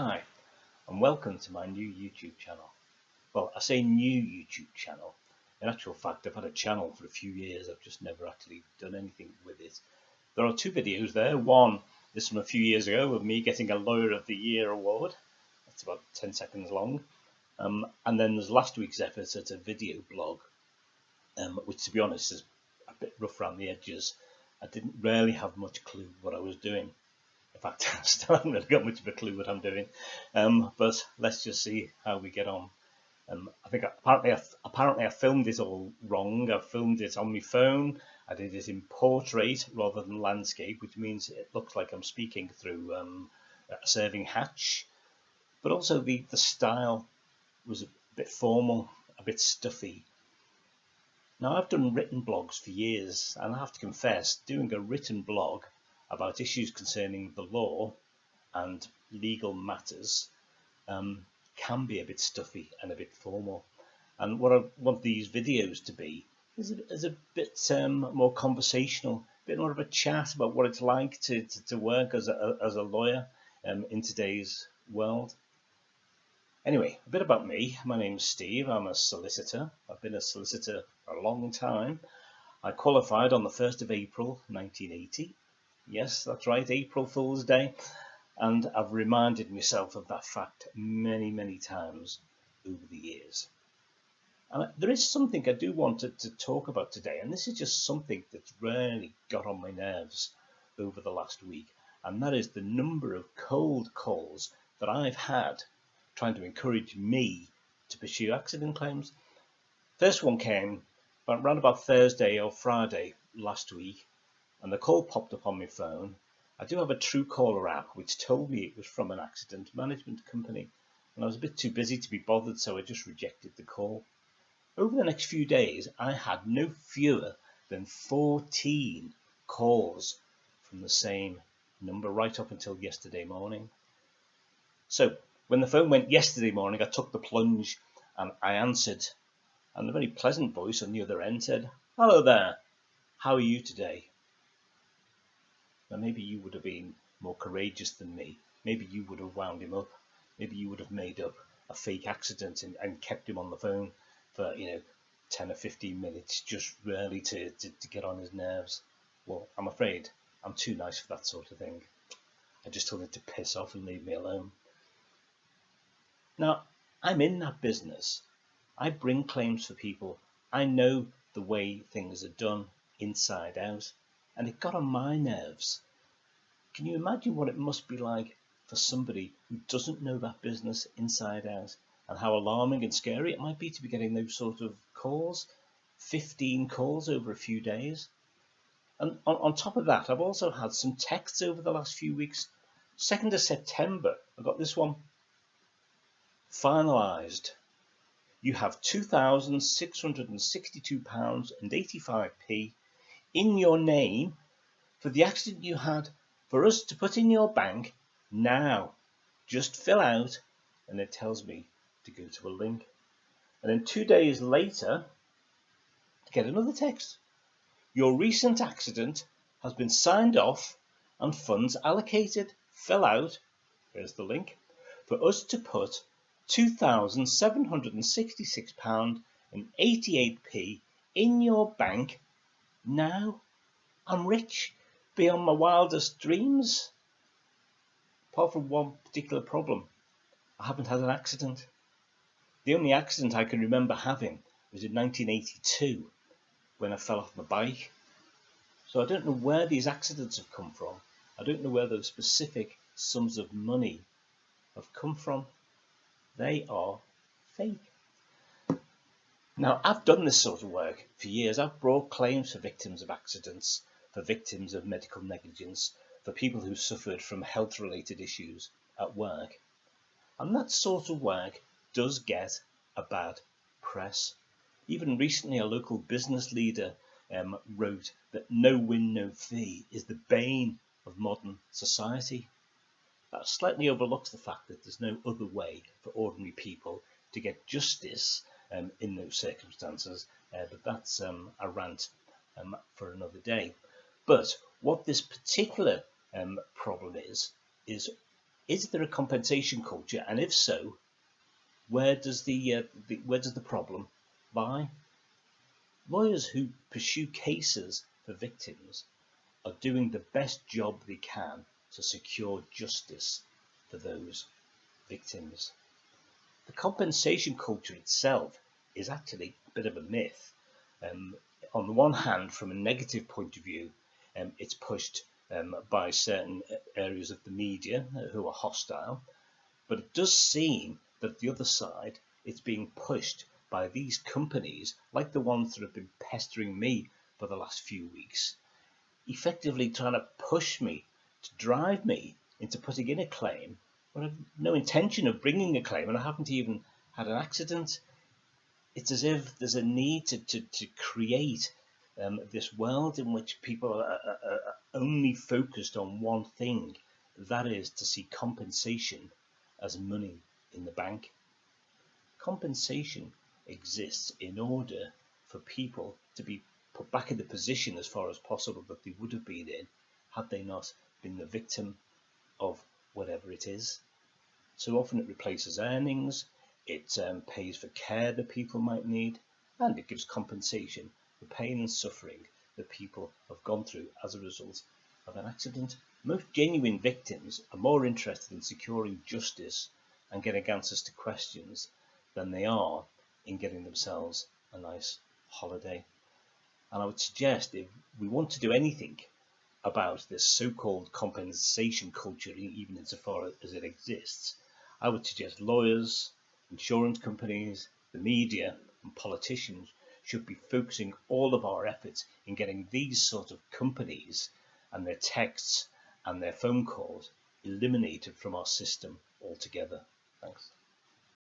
Hi, and welcome to my new YouTube channel. Well, I say new YouTube channel. In actual fact, I've had a channel for a few years. I've just never actually done anything with it. There are two videos there. One is from a few years ago of me getting a Lawyer of the Year award. That's about 10 seconds long. And then there's last week's effort at a video blog, which, to be honest, is a bit rough around the edges. I didn't really have much clue what I was doing. In fact, I still haven't really got much of a clue what I'm doing, but let's just see how we get on. I think apparently I filmed it all wrong. I filmed it on my phone. I did it in portrait rather than landscape, which means it looks like I'm speaking through a serving hatch. But also the style was a bit formal, a bit stuffy. Now, I've done written blogs for years, and I have to confess, doing a written blog about issues concerning the law and legal matters can be a bit stuffy and a bit formal. And what I want these videos to be is a bit more conversational, a bit more of a chat about what it's like to work as a lawyer in today's world. Anyway, a bit about me. My name's Steve. I'm a solicitor. I've been a solicitor for a long time. I qualified on the 1st of April 1980. Yes, that's right, April Fool's Day. And I've reminded myself of that fact many, many times over the years. And there is something I do want to talk about today, and this is just something that's really got on my nerves over the last week, and that is the number of cold calls that I've had trying to encourage me to pursue accident claims. First one came around about Thursday or Friday last week, and the call popped up on my phone. I do have a Truecaller app which told me it was from an accident management company, and I was a bit too busy to be bothered, so I just rejected the call. Over the next few days, I had no fewer than 14 calls from the same number right up until yesterday morning. So when the phone went yesterday morning, I took the plunge and I answered, and a very pleasant voice on the other end said, "Hello there, how are you today?" Now, maybe you would have been more courageous than me. Maybe you would have wound him up. Maybe you would have made up a fake accident and kept him on the phone for 10 or 15 minutes, just really to get on his nerves. Well, I'm afraid I'm too nice for that sort of thing. I just told him to piss off and leave me alone. Now, I'm in that business. I bring claims for people. I know the way things are done inside out, and it got on my nerves. Can you imagine what it must be like for somebody who doesn't know that business inside out, and how alarming and scary it might be to be getting those sort of calls? 15 calls over a few days. And on top of that, I've also had some texts over the last few weeks. 2nd of September, I got this one. Finalised. You have £2,662.85 in your name for the accident you had for us to put in your bank now. Just fill out, and it tells me to go to a link. And then 2 days later, I get another text. Your recent accident has been signed off and funds allocated. Fill out, here's the link, for us to put £2,766.88 in your bank now. I'm rich beyond my wildest dreams. Apart from one particular problem, I haven't had an accident. The only accident I can remember having was in 1982 when I fell off my bike. So I don't know where these accidents have come from. I don't know where those specific sums of money have come from. They are fake. Now, I've done this sort of work for years. I've brought claims for victims of accidents, for victims of medical negligence, for people who suffered from health-related issues at work. And that sort of work does get a bad press. Even recently, a local business leader wrote that no win, no fee is the bane of modern society. That slightly overlooks the fact that there's no other way for ordinary people to get justice in those circumstances, but that's a rant for another day. But what this particular problem is Is there a compensation culture, and if so, where does the problem lie? Lawyers who pursue cases for victims are doing the best job they can to secure justice for those victims. The compensation culture itself is actually a bit of a myth. On the one hand, from a negative point of view, it's pushed by certain areas of the media who are hostile, but it does seem that the other side, it's being pushed by these companies, like the ones that have been pestering me for the last few weeks, effectively trying to push me, to drive me into putting in a claim when I have no intention of bringing a claim and I haven't even had an accident. It's as if there's a need to create this world in which people are only focused on one thing, that is to see compensation as money in the bank. Compensation exists in order for people to be put back in the position as far as possible that they would have been in had they not been the victim of whatever it is. So often it replaces earnings, it pays for care that people might need, and it gives compensation for pain and suffering that people have gone through as a result of an accident. Most genuine victims are more interested in securing justice and getting answers to questions than they are in getting themselves a nice holiday. And I would suggest, if we want to do anything about this so-called compensation culture, even insofar as it exists, I would suggest lawyers, insurance companies, the media and politicians should be focusing all of our efforts in getting these sort of companies and their texts and their phone calls eliminated from our system altogether. Thanks.